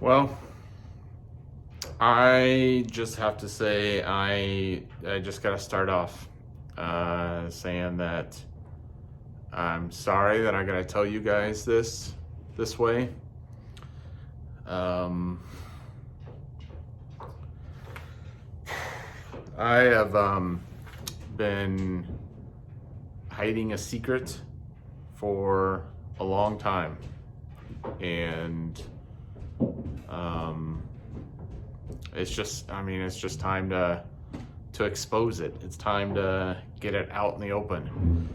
Well, I just have to say I just got to start off saying that I'm sorry that I got to tell you guys this way. I have been hiding a secret for a long time, and it's just time to expose it. It's time to get it out in the open.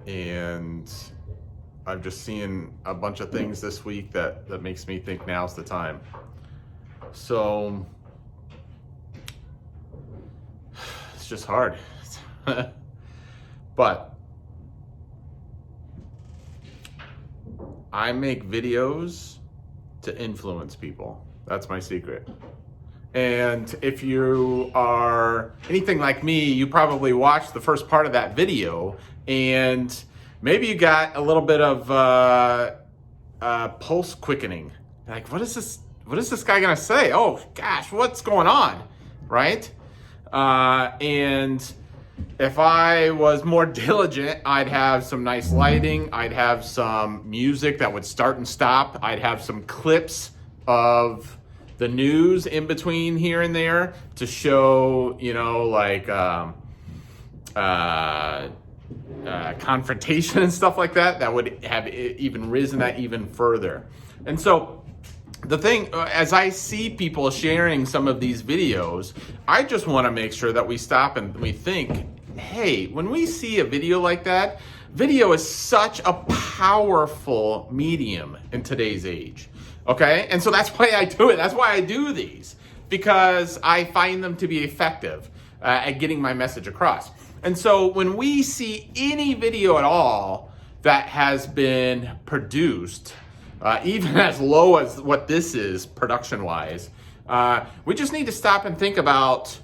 And I've just seen a bunch of things this week that makes me think now's the time. So it's just hard. But I make videos to influence people. That's my secret. And if you are anything like me, you probably watched the first part of that video and maybe you got a little bit of pulse quickening. Like, what is this guy gonna say? Oh gosh, what's going on, right? And if I was more diligent, I'd have some nice lighting. I'd have some music that would start and stop. I'd have some clips of the news in between here and there to show, confrontation and stuff like that. That would have even risen that even further. And so the thing, as I see people sharing some of these videos, I just want to make sure that we stop and we think, hey, when we see a video like that, video is such a powerful medium in today's age. Okay? And so that's why I do it. That's why I do these, because I find them to be effective at getting my message across. And so when we see any video at all that has been produced, even as low as what this is production-wise, we just need to stop and think about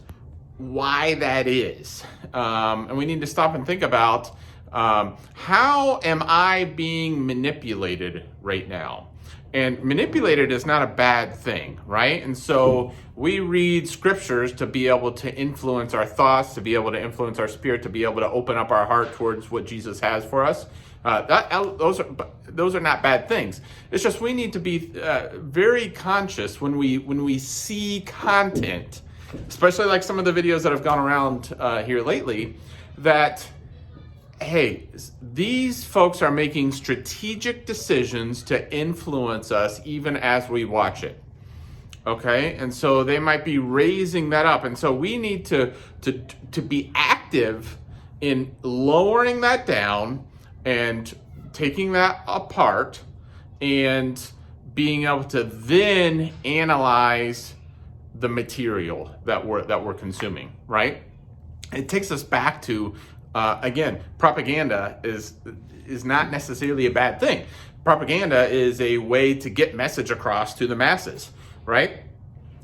why that is. And we need to stop and think about how am I being manipulated right now? And manipulated is not a bad thing, right? And so we read scriptures to be able to influence our thoughts, to be able to influence our spirit, to be able to open up our heart towards what Jesus has for us. Those are not bad things. It's just we need to be very conscious when we see content, especially like some of the videos that have gone around here lately, that hey, these folks are making strategic decisions to influence us even as we watch it. Okay? And so they might be raising that up. And so we need to be active in lowering that down and taking that apart and being able to then analyze the material that we're consuming, right? It takes us back to again, propaganda is not necessarily a bad thing. Propaganda is a way to get message across to the masses, right?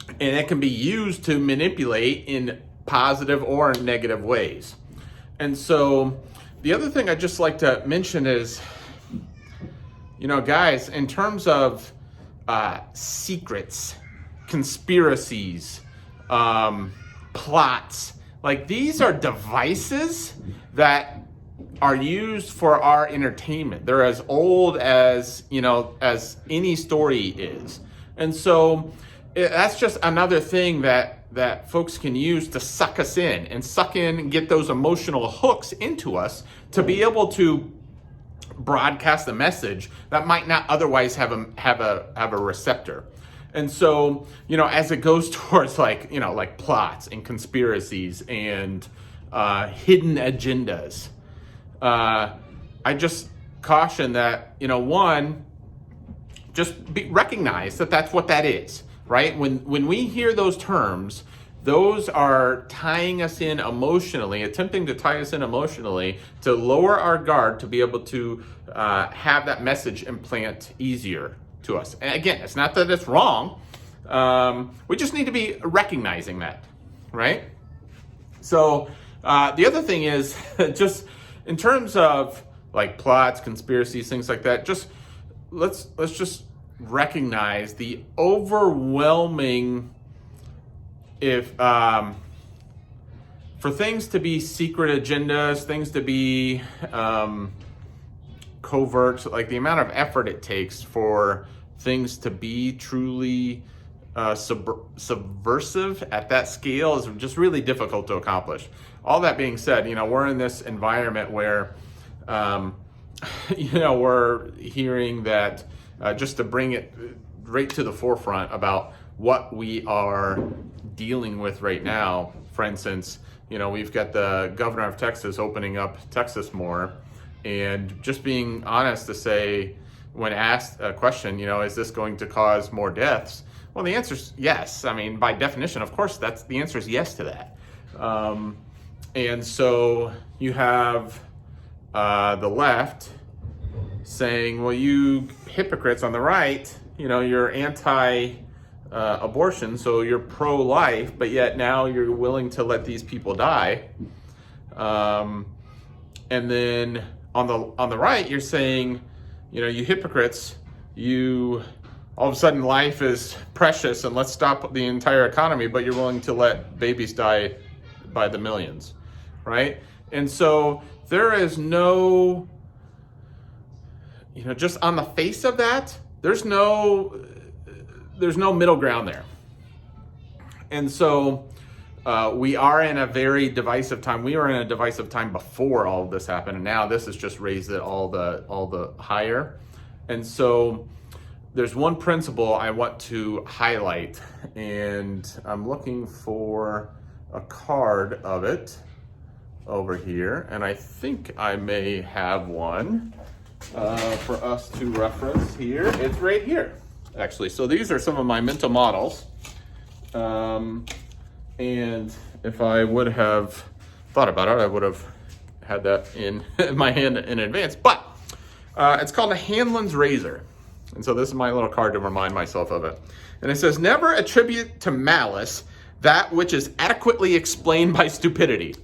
And it can be used to manipulate in positive or negative ways. And so the other thing I'd just like to mention is, guys, in terms of secrets, conspiracies, plots, like these are devices that are used for our entertainment. They're as old as, as any story is. And so that's just another thing that folks can use to suck us in and get those emotional hooks into us to be able to broadcast a message that might not otherwise have a receptor. And so, as it goes towards like plots and conspiracies and hidden agendas, I just caution that, one, just recognize that that's what that is, right? When we hear those terms, those are tying us in emotionally, attempting to tie us in emotionally to lower our guard to be able to have that message implant easier to us. And again, it's not that it's wrong. We just need to be recognizing that, right? So the other thing is just in terms of like plots, conspiracies, things like that. Just let's just recognize the overwhelming, if for things to be secret agendas, things to be covert, like the amount of effort it takes for things to be truly subversive at that scale is just really difficult to accomplish. All that being said, we're in this environment where, we're hearing that, just to bring it right to the forefront about what we are dealing with right now. For instance, we've got the governor of Texas opening up Texas more, and just being honest to say, when asked a question, is this going to cause more deaths? Well, the answer is yes. I mean, by definition, of course, the answer is yes to that. And so you have the left saying, well, you hypocrites on the right, you're anti-abortion, so you're pro-life, but yet now you're willing to let these people die. And then on the right, you're saying, you hypocrites, all of a sudden life is precious and let's stop the entire economy, but you're willing to let babies die by the millions, right? And so there is no, just on the face of that, there's no middle ground there. And so we are in a very divisive time. We were in a divisive time before all of this happened, and now this has just raised it all the higher. And so there's one principle I want to highlight, and I'm looking for a card of it over here, and I think I may have one for us to reference here. It's right here, actually. So these are some of my mental models. And if I would have thought about it, I would have had that in my hand in advance. But it's called a Hanlon's razor. And so this is my little card to remind myself of it. And it says, never attribute to malice that which is adequately explained by stupidity.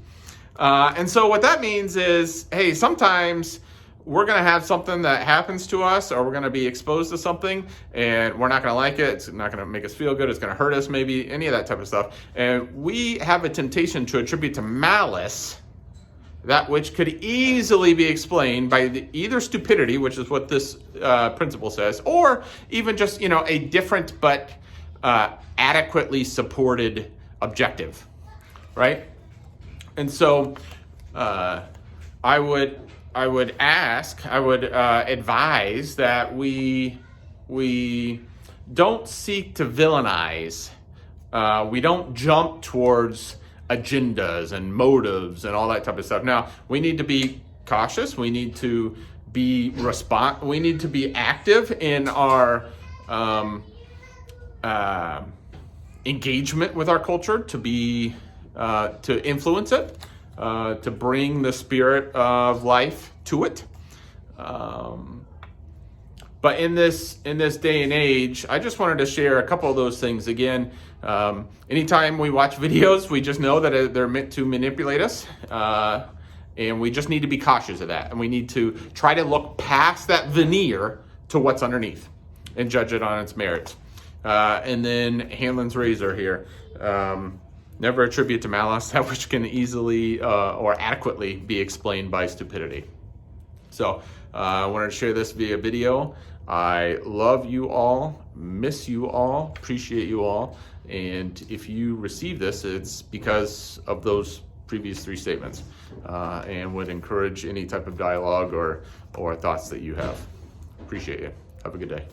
And so what that means is, hey, sometimes we're going to have something that happens to us, or we're going to be exposed to something and we're not going to like it. It's not going to make us feel good. It's going to hurt us, maybe, any of that type of stuff. And we have a temptation to attribute to malice that which could easily be explained by either stupidity, which is what this principle says, or even just, a different but adequately supported objective, right? And so I would advise that we don't seek to villainize. We don't jump towards agendas and motives and all that type of stuff. Now, we need to be cautious. We need to be we need to be active in our engagement with our culture, to be to influence it, to bring the spirit of life to it. But in this day and age, I just wanted to share a couple of those things. Again, anytime we watch videos, we just know that they're meant to manipulate us. And we just need to be cautious of that. And we need to try to look past that veneer to what's underneath and judge it on its merits. And then Hanlon's razor here. Never attribute to malice that which can easily or adequately be explained by stupidity. So I wanted to share this via video. I love you all, miss you all, appreciate you all. And if you receive this, it's because of those previous three statements, and would encourage any type of dialogue or thoughts that you have. Appreciate you. Have a good day.